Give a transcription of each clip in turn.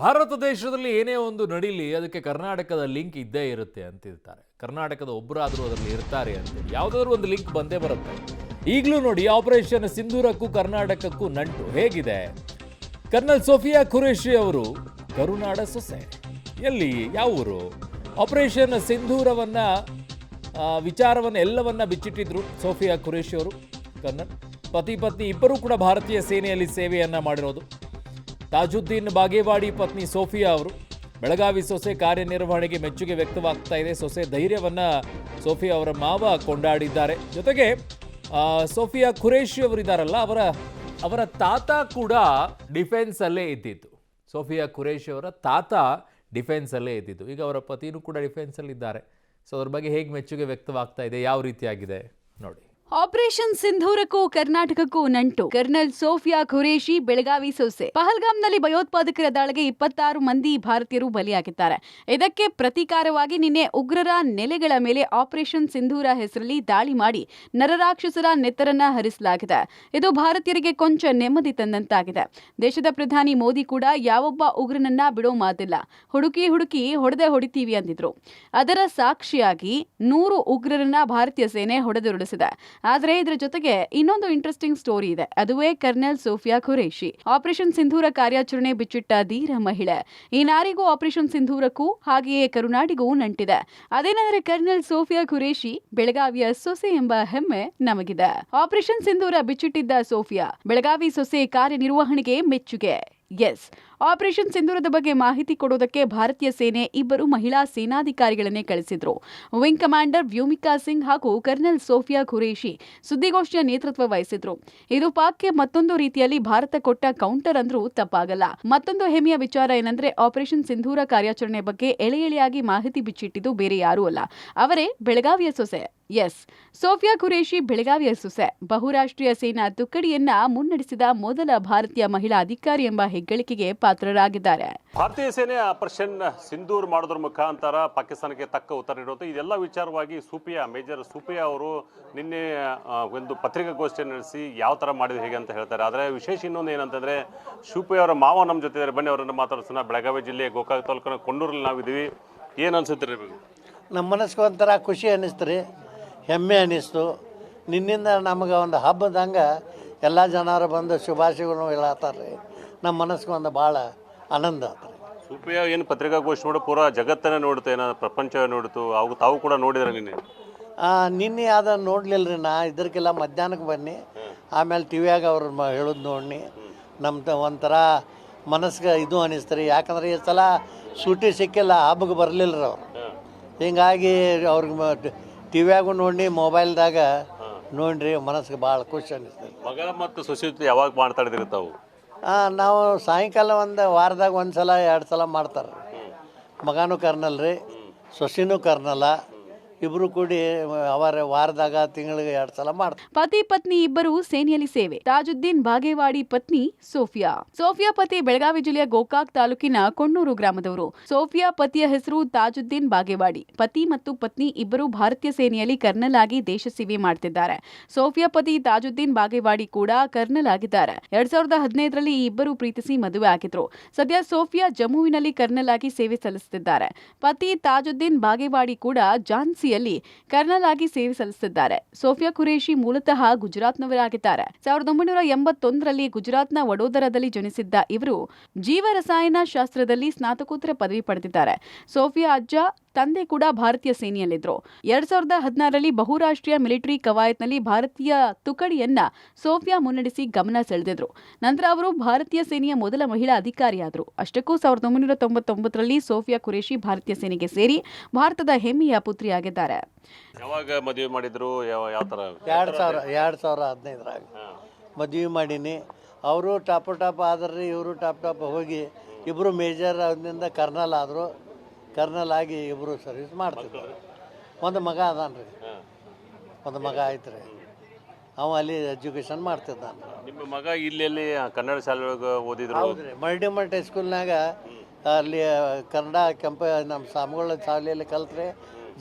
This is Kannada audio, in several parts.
ಭಾರತ ದೇಶದಲ್ಲಿ ಏನೇ ಒಂದು ನಡೀಲಿ ಅದಕ್ಕೆ ಕರ್ನಾಟಕದ ಲಿಂಕ್ ಇದ್ದೇ ಇರುತ್ತೆ ಅಂತಿರ್ತಾರೆ. ಕರ್ನಾಟಕದ ಒಬ್ಬರಾದರೂ ಅದರಲ್ಲಿ ಇರ್ತಾರೆ ಅಂತ ಯಾವುದಾದ್ರೂ ಒಂದು ಲಿಂಕ್ ಬಂದೇ ಬರುತ್ತೆ. ಈಗಲೂ ನೋಡಿ ಆಪರೇಷನ್ ಸಿಂಧೂರಕ್ಕೂ ಕರ್ನಾಟಕಕ್ಕೂ ನಂಟು ಹೇಗಿದೆ. ಕರ್ನಲ್ ಸೋಫಿಯಾ ಖುರೇಶಿ ಅವರು ಕರುನಾಡ ಸೊಸೆ. ಎಲ್ಲಿ ಯಾವ ಊರು? ಆಪರೇಷನ್ ಸಿಂಧೂರವನ್ನ ವಿಚಾರವನ್ನು ಎಲ್ಲವನ್ನ ಬಿಚ್ಚಿಟ್ಟಿದ್ರು ಸೋಫಿಯಾ ಖುರೇಶಿ ಅವರು. ಕರ್ನಲ್ ಪತಿ ಪತ್ನಿ ಇಬ್ಬರೂ ಕೂಡ ಭಾರತೀಯ ಸೇನೆಯಲ್ಲಿ ಸೇವೆಯನ್ನ ಮಾಡಿರೋದು. ತಾಜುದ್ದೀನ್ ಬಾಗೇವಾಡಿ ಪತ್ನಿ ಸೋಫಿಯಾ ಅವರು ಬೆಳಗಾವಿ ಸೊಸೆ ಕಾರ್ಯನಿರ್ವಹಣೆಗೆ ಮೆಚ್ಚುಗೆ ವ್ಯಕ್ತವಾಗ್ತಾ ಇದೆ. ಸೊಸೆ ಧೈರ್ಯವನ್ನ ಸೋಫಿಯಾ ಅವರ ಮಾವ ಕೊಂಡಾಡಿದ್ದಾರೆ. ಜೊತೆಗೆ ಸೋಫಿಯಾ ಖುರೇಶಿ ಅವರಿದ್ದಾರಲ್ಲ, ಅವರ ತಾತ ಕೂಡ ಡಿಫೆನ್ಸ್ ಅಲ್ಲೇ ಇದ್ದಿದ್ದು. ಸೋಫಿಯಾ ಖುರೇಶಿ ಅವರ ತಾತ ಡಿಫೆನ್ಸ್ ಅಲ್ಲೇ ಇದ್ದಿದ್ದು. ಈಗ ಅವರ ಪತಿನೂ ಕೂಡ ಡಿಫೆನ್ಸ್ ಅಲ್ಲಿ ಇದ್ದಾರೆ. ಸೊ ಅದ್ರ ಬಗ್ಗೆ ಹೇಗೆ ಮೆಚ್ಚುಗೆ ವ್ಯಕ್ತವಾಗ್ತಾ ಇದೆ, ಯಾವ ರೀತಿಯಾಗಿದೆ ನೋಡಿ. ಆಪರೇಷನ್ ಸಿಂಧೂರಕ್ಕೂ ಕರ್ನಾಟಕಕ್ಕೂ ನಂಟು. ಕರ್ನಲ್ ಸೋಫಿಯಾ ಖುರೇಶಿ ಬೆಳಗಾವಿ ಸೊಸೆ. ಪಹಲ್ಗಾಮ್ನಲ್ಲಿ ಭಯೋತ್ಪಾದಕರ ದಾಳಿಗೆ 26 ಮಂದಿ ಭಾರತೀಯರು ಬಲಿಯಾಗಿದ್ದಾರೆ. ಇದಕ್ಕೆ ಪ್ರತೀಕಾರವಾಗಿ ನಿನ್ನೆ ಉಗ್ರರ ನೆಲೆಗಳ ಮೇಲೆ ಆಪರೇಷನ್ ಸಿಂಧೂರ ಹೆಸರಲ್ಲಿ ದಾಳಿ ಮಾಡಿ ನರರಾಕ್ಷಸರ ನೆತ್ತರನ್ನ ಹರಿಸಲಾಗಿದೆ. ಇದು ಭಾರತೀಯರಿಗೆ ಕೊಂಚ ನೆಮ್ಮದಿ ತಂದಂತಾಗಿದೆ. ದೇಶದ ಪ್ರಧಾನಿ ಮೋದಿ ಕೂಡ ಯಾವೊಬ್ಬ ಉಗ್ರನನ್ನ ಬಿಡೋ ಮಾತಿಲ್ಲ, ಹುಡುಕಿ ಹೊಡೆದೇ ಹೊಡಿತೀವಿ ಅಂದಿದ್ರು. ಅದರ ಸಾಕ್ಷಿಯಾಗಿ 100 ಉಗ್ರರನ್ನ ಭಾರತೀಯ ಸೇನೆ ಹೊಡೆದುರುಳಿಸಿದೆ. ಆದರೆ ಇದರ ಜೊತೆಗೆ ಇನ್ನೊಂದು ಇಂಟ್ರೆಸ್ಟಿಂಗ್ ಸ್ಟೋರಿ ಇದೆ. ಅದುವೇ ಕರ್ನಲ್ ಸೋಫಿಯಾ ಖುರೇಶಿ. ಆಪರೇಷನ್ ಸಿಂಧೂರ ಕಾರ್ಯಾಚರಣೆ ಬಿಚ್ಚಿಟ್ಟ ಧೀರ ಮಹಿಳೆ. ಈ ನಾರಿಗೂ ಆಪರೇಷನ್ ಸಿಂಧೂರಕ್ಕೂ ಹಾಗೆಯೇ ಕರುನಾಡಿಗೂ ನಂಟಿದೆ. ಅದೇನೆಂದರೆ ಕರ್ನಲ್ ಸೋಫಿಯಾ ಖುರೇಶಿ ಬೆಳಗಾವಿಯ ಸೊಸೆ ಎಂಬ ಹೆಮ್ಮೆ ನಮಗಿದೆ. ಆಪರೇಷನ್ ಸಿಂಧೂರ ಬಿಚ್ಚಿಟ್ಟಿದ್ದ ಸೋಫಿಯಾ ಬೆಳಗಾವಿ ಸೊಸೆ ಕಾರ್ಯನಿರ್ವಹಣೆಗೆ ಮೆಚ್ಚುಗೆ. ಎಸ್, ಆಪರೇಷನ್ ಸಿಂಧೂರದ ಬಗ್ಗೆ ಮಾಹಿತಿ ಕೊಡೋದಕ್ಕೆ ಭಾರತೀಯ ಸೇನೆ ಇಬ್ಬರು ಮಹಿಳಾ ಸೇನಾಧಿಕಾರಿಗಳನ್ನೇ ಕಳಿಸಿದ್ರು. ವಿಂಗ್ ಕಮಾಂಡರ್ ವ್ಯೋಮಿಕಾ ಸಿಂಗ್ ಹಾಗೂ ಕರ್ನಲ್ ಸೋಫಿಯಾ ಖುರೇಶಿ ಸುದ್ದಿಗೋಷ್ಠಿಯ ನೇತೃತ್ವ ವಹಿಸಿದ್ರು. ಇದು ಪಾಕ್ಗೆ ಮತ್ತೊಂದು ರೀತಿಯಲ್ಲಿ ಭಾರತ ಕೊಟ್ಟ ಕೌಂಟರ್ ಅಂದ್ರೂ ತಪ್ಪಾಗಲ್ಲ. ಮತ್ತೊಂದು ಹೆಮ್ಮೆಯ ವಿಚಾರ ಏನಂದ್ರೆ ಆಪರೇಷನ್ ಸಿಂಧೂರ ಕಾರ್ಯಾಚರಣೆ ಬಗ್ಗೆ ಎಳೆಯಾಗಿ ಮಾಹಿತಿ ಬಿಚ್ಚಿಟ್ಟಿದ್ದು ಬೇರೆ ಯಾರೂ ಅಲ್ಲ, ಅವರೇ ಬೆಳಗಾವಿಯ ಸೊಸೆ. ಎಸ್, ಸೋಫಿಯಾ ಖುರೇಶಿ ಬೆಳಗಾವಿಯ ಸೊಸೆ. ಬಹುರಾಷ್ಟ್ರೀಯ ಸೇನಾ ತುಕಡಿಯನ್ನ ಮುನ್ನಡೆಸಿದ ಮೊದಲ ಭಾರತೀಯ ಮಹಿಳಾ ಅಧಿಕಾರಿ ಎಂಬ ಹೆಗ್ಗಳಿಕೆಗೆ ಪಾತ್ರರಾಗಿದ್ದಾರೆ. ಭಾರತೀಯ ಸೇನೆ ಆಪರೇಷನ್ ಸಿಂಧೂರ್ ಮಾಡೋದ್ರ ಮುಖಾಂತರ ಪಾಕಿಸ್ತಾನಕ್ಕೆ ತಕ್ಕ ಉತ್ತರ ನೀಡುತ್ತೆ. ಇದೆಲ್ಲ ವಿಚಾರವಾಗಿ ಮೇಜರ್ ಸೂಪಿಯಾ ಅವರು ನಿನ್ನೆ ಒಂದು ಪತ್ರಿಕಾಗೋಷ್ಠಿಯನ್ನು ನಡೆಸಿ ಯಾವ ಥರ ಮಾಡಿದ್ರು ಹೇಗೆ ಅಂತ ಹೇಳ್ತಾರೆ. ಆದರೆ ವಿಶೇಷ ಇನ್ನೊಂದು ಏನಂತಂದರೆ ಸೂಪಿಯಾ ಅವರ ಮಾವ ನಮ್ಮ ಜೊತೆ ಇದ್ದಾರೆ. ಬನ್ನಿ ಅವರನ್ನು ಮಾತಾಡ್ಸೋಣ. ಬೆಳಗಾವಿ ಜಿಲ್ಲೆ ಗೋಕಾಕ್ ತಾಲೂಕಿನ ಕೊಂಡೂರಲ್ಲಿ ನಾವಿದ್ದೀವಿ. ಏನು ಅನ್ಸುತ್ತೆ ರೀ? ನಮ್ಮ ಮನಸ್ಸಿಗೆ ಒಂಥರ ಖುಷಿ ಅನ್ನಿಸ್ತು ರೀ, ಹೆಮ್ಮೆ ಅನ್ನಿಸ್ತು. ನಿನ್ನಿಂದ ನಮಗೆ ಒಂದು ಹಬ್ಬದಂಗೆ ಎಲ್ಲ ಜನರು ಬಂದು ಶುಭಾಶಯಗಳನ್ನು ಹೇಳತ್ತಾರೆ ರೀ. ನಮ್ಮ ಮನಸ್ಸಿಗೆ ಒಂದು ಭಾಳ ಆನಂದ ಆತ ರೀ. ಸೂಪಿಯಾ ಏನು ಪತ್ರಿಕಾಗೋಷ್ಠಿ ನೋಡಿ ಪೂರಾ ಜಗತ್ತನ್ನೇ ನೋಡ್ತು, ಏನೋ ಪ್ರಪಂಚ ನೋಡಿತು. ಅವು ತಾವು ಕೂಡ ನೋಡಿದ್ರೆ ನಿನ್ನೆ ಅದನ್ನು ನೋಡಲಿಲ್ಲ ರೀ. ನಾ ಇದಕ್ಕೆಲ್ಲ ಮಧ್ಯಾಹ್ನಕ್ಕೆ ಬನ್ನಿ, ಆಮೇಲೆ ಟಿ ವಿಯಾಗ ಅವ್ರು ಹೇಳೋದು ನೋಡಿ ನಮ್ಮ ಒಂಥರ ಮನಸ್ಸಿಗೆ ಇದು ಅನ್ನಿಸ್ತಾರೆ. ಯಾಕಂದ್ರೆ ಈ ಸಲ ಸೂಟಿ ಸಿಕ್ಕಿಲ್ಲ, ಹಬ್ಬಕ್ಕೆ ಬರಲಿಲ್ಲ ರೀ ಅವ್ರು. ಹಿಂಗಾಗಿ ಅವ್ರಿಗೆ ಟಿ ವಿಯಾಗೂ ನೋಡಿ ಮೊಬೈಲ್ದಾಗ ನೋಡ್ರಿ ಮನಸ್ಸಿಗೆ ಭಾಳ ಖುಷಿ ಅನ್ನಿಸ್ತದೆ. ಮಗ ಮತ್ತು ಸೊಸೆ ಯಾವಾಗ ಮಾತಾಡಿದಿರಿ ತಾವು? ನಾವು ಸಾಯಂಕಾಲ ಒಂದು ವಾರದಾಗ 1 ಸಲ 2 ಸಲ ಮಾಡ್ತಾರೆ. ಮಗನೂ ಕರ್ನಲ್ ರೀ, ಸೊಸೆನೂ ಕರ್ನಲ್ಲ, ಇಬ್ರು ಕೂಡಿ ಅವರ ವಾರದಾಗ ತಿಂಗಳಿಗೆ 2 ಸಲ ಮಾಡ್ತಾರೆ. ಪತಿ ಪತ್ನಿ ಇಬ್ಬರು ಸೇನೆಯಲ್ಲಿ ಸೇವೆ. ತಾಜುದ್ದೀನ್ ಬಾಗೇವಾಡಿ ಪತ್ನಿ ಸೋಫಿಯಾ. ಸೋಫಿಯಾ ಪತಿ ಬೆಳಗಾವಿ ಜಿಲ್ಲೆಯ ಗೋಕಾಕ್ ತಾಲೂಕಿನ ಕೊಣ್ಣೂರು ಗ್ರಾಮದವರು. ಸೋಫಿಯಾ ಪತಿಯ ಹೆಸರು ತಾಜುದ್ದೀನ್ ಬಾಗೇವಾಡಿ. ಪತಿ ಮತ್ತು ಪತ್ನಿ ಇಬ್ಬರು ಭಾರತೀಯ ಸೇನೆಯಲ್ಲಿ ಕರ್ನಲ್ ಆಗಿ ದೇಶ ಸೇವೆ ಮಾಡ್ತಿದ್ದಾರೆ. ಸೋಫಿಯಾ ಪತಿ ತಾಜುದ್ದೀನ್ ಬಾಗೇವಾಡಿ ಕೂಡ ಕರ್ನಲ್ ಆಗಿದ್ದಾರೆ. 2015ರಲ್ಲಿ ಈ ಇಬ್ಬರು ಪ್ರೀತಿಸಿ ಮದುವೆ ಆಗಿದ್ರು. ಸದ್ಯ ಸೋಫಿಯಾ ಜಮ್ಮುವಿನಲ್ಲಿ ಕರ್ನಲ್ ಆಗಿ ಸೇವೆ ಸಲ್ಲಿಸುತ್ತಿದ್ದಾರೆ. ಪತಿ ತಾಜುದ್ದೀನ್ ಬಾಗೇವಾಡಿ ಕೂಡ ಝಾನ್ಸಿ ಕರ್ನಲ್ ಆಗಿ ಸೇವೆ ಸಲ್ಲಿಸುತ್ತಿದ್ದಾರೆ. ಸೋಫಿಯಾ ಖುರೇಶಿ ಮೂಲತಃ ಗುಜರಾತ್ನವರಾಗಿದ್ದಾರೆ. 1981ರಲ್ಲಿ ಗುಜರಾತ್ನ ವಡೋದರದಲ್ಲಿ ಜನಿಸಿದ್ದ ಇವರು ಜೀವರಸಾಯನ ಶಾಸ್ತ್ರದಲ್ಲಿ ಸ್ನಾತಕೋತ್ತರ ಪದವಿ ಪಡೆದಿದ್ದಾರೆ. ಸೋಫಿಯಾ ಅಜ್ಜ ತಂದೆ ಕೂಡ ಭಾರತೀಯ ಸೇನೆಯಲ್ಲಿದ್ರು. 2016ರಲ್ಲಿ ಬಹುರಾಷ್ಟ್ರೀಯ ಮಿಲಿಟರಿ ಕವಾಯತ್ನಲ್ಲಿ ಭಾರತೀಯ ತುಕಡಿಯನ್ನ ಸೋಫಿಯಾ ಮುನ್ನಡೆಸಿ ಗಮನ ಸೆಳೆದಿದ್ರು. ನಂತರ ಅವರು ಭಾರತೀಯ ಸೇನೆಯ ಮೊದಲ ಮಹಿಳಾ ಅಧಿಕಾರಿಯಾದರು. ಅಷ್ಟಕ್ಕೂ 1999ರಲ್ಲಿ ಸೋಫಿಯಾ ಖುರೇಶಿ ಭಾರತೀಯ ಸೇನೆಗೆ ಸೇರಿ ಭಾರತದ ಹೆಮ್ಮೆಯ ಪುತ್ರಿಯಾಗಿದ್ದಾರೆ. ಯಾವಾಗ ಮದುವೆ ಮಾಡಿದ್ರು? ಯಾವ ಥರ? 2015ರಾಗ ಮದುವೆ ಮಾಡೀನಿ. ಅವರು ಟಾಪ್ ಆದ್ರಿ, ಇವರು ಟಾಪ್ ಹೋಗಿ ಇಬ್ಬರು ಮೇಜರ್ ಅದರಿಂದ ಕರ್ನಲ್ ಆದರು. ಕರ್ನಲ್ ಆಗಿ ಇಬ್ಬರು ಸರ್ವಿಸ್ ಮಾಡ್ತಿದ್ರು. ಒಂದು ಮಗ ಅದಾನ್ರಿ, ಒಂದು ಮಗ ಐತೆ ರೀ. ಅವ ಅಲ್ಲಿ ಎಜುಕೇಷನ್ ಮಾಡ್ತಿದ್ದಾನೆ. ನಿಮ್ಮ ಮಗ ಇಲ್ಲೆಲ್ಲಿ ಕನ್ನಡ ಶಾಲೆ ಒಳಗೆ ಓದಿದ್ರು? ಹೌದು ರೀ, ಮಲ್ಟಿಮಲ್ಟಿ ಹೈಸ್ಕೂಲ್ನಾಗ ಅಲ್ಲಿ ಕನ್ನಡ ನಮ್ಮ ಸ್ವಾಮಿಗಳ ಶಾಲೆಯಲ್ಲಿ ಕಲ್ತ್ರಿ.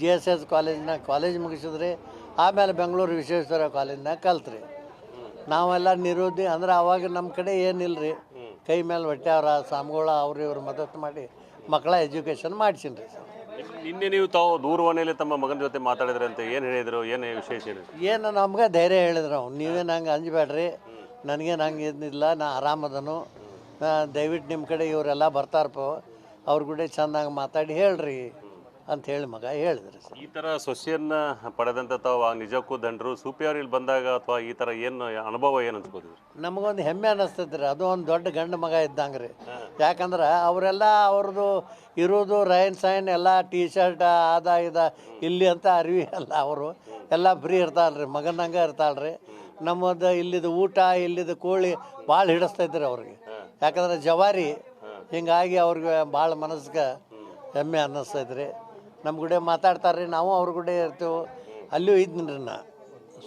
GSS ಕಾಲೇಜ್ನಾಗ ಕಾಲೇಜ್ ಮುಗಿಸಿದ್ರಿ. ಆಮೇಲೆ ಬೆಂಗಳೂರು ವಿಶ್ವೇಶ್ವರ ಕಾಲೇಜ್ನಾಗ ಕಲ್ತ್ರಿ. ನಾವೆಲ್ಲ ನಿರೋಧಿ ಅಂದ್ರೆ ಅವಾಗ ನಮ್ಮ ಕಡೆ ಏನಿಲ್ಲ ರೀ, ಕೈ ಮೇಲೆ ಹೊಟ್ಟೆ ಅವರ ಸ್ವಾಮಿಗಳ ಅವ್ರು ಇವ್ರು ಮದತ್ತು ಮಾಡಿ ಮಕ್ಕಳ ಎಜುಕೇಷನ್ ಮಾಡಿಸೀನಿ ರೀ ಸರ್. ನಿನ್ನೆ ನೀವು ತಾವು ದೂರವಾಣಿಯಲ್ಲಿ ತಮ್ಮ ಮಗನ ಜೊತೆ ಮಾತಾಡಿದ್ರೆ ಅಂತ ಏನು ಹೇಳಿದ್ರು, ಏನು ವಿಶೇಷ ಹೇಳಿದ್ರು? ಏನು ನಮ್ಗೆ ಧೈರ್ಯ ಹೇಳಿದ್ರು ಅವ್ನು, ನೀವೇನು ಹಂಗೆ ಅಂಜಬೇಡ್ರಿ, ನನಗೇನು ಹಂಗೆ ಏನಿಲ್ಲ, ನಾ ಆರಾಮದನು, ದಯವಿಟ್ಟು ನಿಮ್ಮ ಕಡೆ ಇವರೆಲ್ಲ ಬರ್ತಾರಪ್ಪ, ಅವ್ರ ಕೂಡ ಚೆಂದಾಗಿ ಮಾತಾಡಿ ಹೇಳ್ರಿ ಅಂತ ಹೇಳಿ ಮಗ ಹೇಳಿದ್ರಿ ಸರ್. ಈ ಥರ ಸೊಸೆಯನ್ನು ಪಡೆದಂಥ ತಾವು ನಿಜಕ್ಕೂ ದಂಡರು ಸೂಪಿ ಅವ್ರು ಇಲ್ಲಿ ಬಂದಾಗ ಅಥವಾ ಈ ಥರ ಏನು ಅನುಭವ ಏನು ಅನ್ಸ್ಬೋದು? ನಮಗೊಂದು ಹೆಮ್ಮೆ ಅನ್ನಿಸ್ತೈತೆ ರೀ, ಅದು ಒಂದು ದೊಡ್ಡ ಗಂಡು ಮಗ ಇದ್ದಂಗೆ ರೀ. ಯಾಕಂದ್ರೆ ಅವರೆಲ್ಲ ಅವ್ರದ್ದು ಇರೋದು ರೈನ್ ಸೈನ್ ಎಲ್ಲ ಟೀ ಶರ್ಟ್ ಇಲ್ಲಿ ಅಂತ ಅರಿವಿ ಅಲ್ಲ, ಅವರು ಎಲ್ಲ ಫ್ರೀ ಇರ್ತಾಳ್ರಿ, ಮಗನಂಗೆ ಇರ್ತಾಳ್ರಿ. ನಮ್ಮದು ಇಲ್ಲಿದ್ದು ಊಟ ಇಲ್ಲಿದ್ದು ಕೋಳಿ ಭಾಳ ಹಿಡಿಸ್ತೈತ್ರಿ ಅವ್ರಿಗೆ, ಯಾಕಂದ್ರೆ ಜವಾರಿ, ಹಿಂಗಾಗಿ ಅವ್ರಿಗೆ ಭಾಳ ಮನಸ್ಸಿಗೆ ಹೆಮ್ಮೆ ಅನ್ನಿಸ್ತೈತ್ರಿ. ನಮ್ಮ ಕೂಡ ಮಾತಾಡ್ತಾರೆ, ನಾವು ಅವ್ರ ಕೂಡ ಇರ್ತೀವಿ. ಅಲ್ಲಿಯೂ ಇದ್ದೀನಿ ನಾ,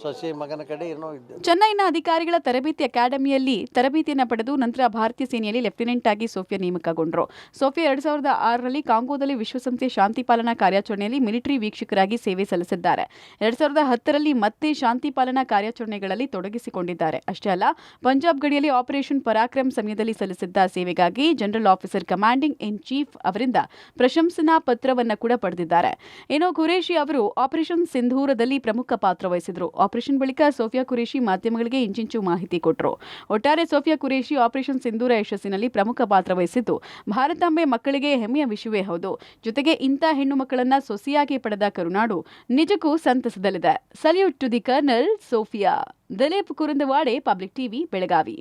ಸೊಸೆ ಮಗನ ಕಡೆ ಏನೋ ಇದ್ದೆ. ಚೆನ್ನೈನ ಅಧಿಕಾರಿಗಳ ತರಬೇತಿ ಅಕಾಡೆಮಿಯಲ್ಲಿ ತರಬೇತಿಯನ್ನು ಪಡೆದು ನಂತರ ಭಾರತೀಯ ಸೇನೆಯಲ್ಲಿ ಲೆಫ್ಟಿನೆಂಟ್ ಆಗಿ ಸೋಫಿಯಾ ನೇಮಕಗೊಂಡರು. ಸೋಫಿಯಾ 2006ರಲ್ಲಿ ಕಾಂಗೋದಲ್ಲಿ ವಿಶ್ವಸಂಸ್ಥೆ ಶಾಂತಿ ಪಾಲನಾ ಕಾರ್ಯಾಚರಣೆಯಲ್ಲಿ ಮಿಲಿಟರಿ ವೀಕ್ಷಕರಾಗಿ ಸೇವೆ ಸಲ್ಲಿಸಿದ್ದಾರೆ. 2010ರಲ್ಲಿ ಮತ್ತೆ ಶಾಂತಿ ಪಾಲನಾ ಕಾರ್ಯಾಚರಣೆಗಳಲ್ಲಿ ತೊಡಗಿಸಿಕೊಂಡಿದ್ದಾರೆ. ಅಷ್ಟೇ ಅಲ್ಲ, ಪಂಜಾಬ್ ಗಡಿಯಲ್ಲಿ ಆಪರೇಷನ್ ಪರಾಕ್ರಮ್ ಸಮಯದಲ್ಲಿ ಸಲ್ಲಿಸಿದ್ದ ಸೇವೆಗಾಗಿ general officer commanding in chief ಅವರಿಂದ ಪ್ರಶಂಸನಾ ಪತ್ರವನ್ನು ಕೂಡ ಪಡೆದಿದ್ದಾರೆ. ಇನ್ನು ಖುರೇಶಿ ಅವರು ಆಪರೇಷನ್ ಸಿಂಧೂರದಲ್ಲಿ ಪ್ರಮುಖ ಪಾತ್ರ ವಹಿಸಿದರು. ಆಪರೇಷನ್ ಬಳಿಕ ಸೋಫಿಯಾ ಖುರೇಶಿ ಮಾಧ್ಯಮಗಳಿಗೆ ಇಂಚಿಂಚು ಮಾಹಿತಿ ಕೊಟ್ಟರು. ಒಟ್ಟಾರೆ ಸೋಫಿಯಾ ಖುರೇಶಿ ಆಪರೇಷನ್ ಸಿಂಧೂರ ಯಶಸ್ಸಿನಲ್ಲಿ ಪ್ರಮುಖ ಪಾತ್ರ ವಹಿಸಿದ್ದು ಭಾರತಾಂಬೆ ಮಕ್ಕಳಿಗೆ ಹೆಮ್ಮೆಯ ವಿಷಯವೇ ಹೌದು. ಜೊತೆಗೆ ಇಂಥ ಹೆಣ್ಣು ಮಕ್ಕಳನ್ನ ಸೊಸೆಯಾಗಿ ಪಡೆದ ಕರುನಾಡು ನಿಜಕ್ಕೂ ಸಂತಸದಲ್ಲಿದೆ. Salute to the colonel Sophia. Dilip Kurundwade, public TV, Belagavi.